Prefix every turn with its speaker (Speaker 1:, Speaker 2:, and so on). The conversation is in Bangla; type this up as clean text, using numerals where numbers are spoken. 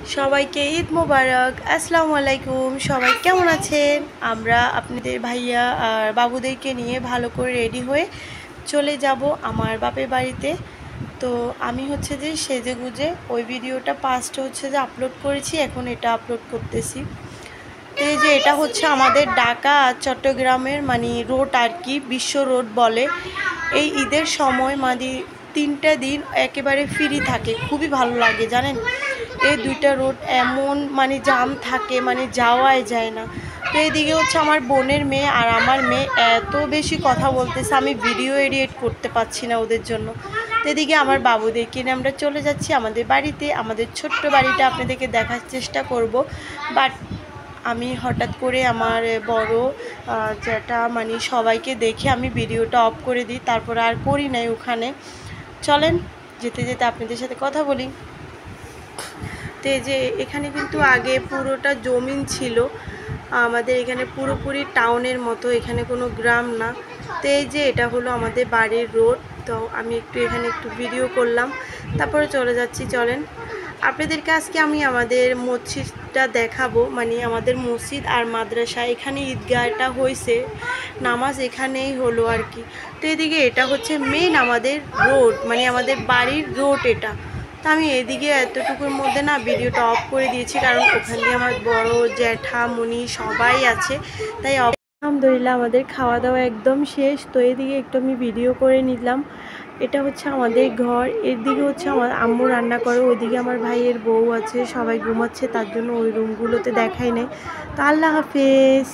Speaker 1: সবাইকে ঈদ মোবারক। আসসালামু আলাইকুম। সবাই কেমন আছেন? আমরা আপনাদের ভাইয়া আর বাবুদেরকে নিয়ে ভালো করে রেডি হয়ে চলে যাব আমার বাপের বাড়িতে। তো আমি হচ্ছে যে সেজেগুজে ওই ভিডিওটা পাস্ট হচ্ছে যে আপলোড করেছি, এখন এটা আপলোড করতেছি। তো এই যে এটা হচ্ছে আমাদের ঢাকা আর চট্টগ্রামের মানে রোড আর কি, বিশ্ব রোড বলে। এই ঈদের সময় মানে 3টা দিন একেবারে ফ্রি থাকে, খুবই ভালো লাগে জানেন। এই 2টা রোড এমন মানে জাম থাকে, মানে যাওয়াই যায় না। তো এইদিকে হচ্ছে আমার বোনের মেয়ে আর আমার মেয়ে এত বেশি কথা বলতেছে, আমি ভিডিও এডিট করতে পারছি না ওদের জন্য। তো এদিকে আমার বাবুদেরকে নিয়ে আমরা চলে যাচ্ছি আমাদের বাড়িতে। আমাদের ছোট্ট বাড়িটা আপনাদেরকে দেখার চেষ্টা করব, বাট আমি হঠাৎ করে আমার বড় যেটা মানে সবাইকে দেখে আমি ভিডিওটা অফ করে দিই, তারপর আর করি নাই ওখানে। চলেন যেতে যেতে আপনাদের সাথে কথা বলি। তো এই যে এখানে কিন্তু আগে পুরোটা জমিন ছিল, আমাদের এখানে পুরোপুরি টাউনের মতো, এখানে কোনো গ্রাম না। তো এই যে এটা হলো আমাদের বাড়ির রোড। তো আমি এখানে একটু ভিডিও করলাম, তারপরে চলে যাচ্ছি। চলেন আপনাদেরকে আজকে আমি আমাদের মসজিদটা দেখাবো, মানে আমাদের মসজিদ আর মাদ্রাসা, এখানে ঈদগাহটা হয়েছে, নামাজ এখানেই হলো আর কি। তো এদিকে এটা হচ্ছে মেন আমাদের রোড, মানে আমাদের বাড়ির রোড এটা। তো আমি এদিকে এতটুকুর মধ্যে না ভিডিওটা অফ করে দিয়েছি, কারণ ওখানে আমার বড় জ্যাঠা মুনি সবাই আছে, তাই আলহামদুলিল্লাহ আমাদের খাওয়া দাওয়া একদম শেষ। তো এদিকে একটু আমি ভিডিও করে নিলাম। এটা হচ্ছে আমাদের ঘর, এর দিকে হচ্ছে আমার আম্মু রান্না করে, ওইদিকে আমার ভাইয়ের বউ আছে, সবাই ঘুমাচ্ছে, তার জন্য ওই রুমগুলোতে দেখাই নেই। তো আল্লাহ হাফেজ।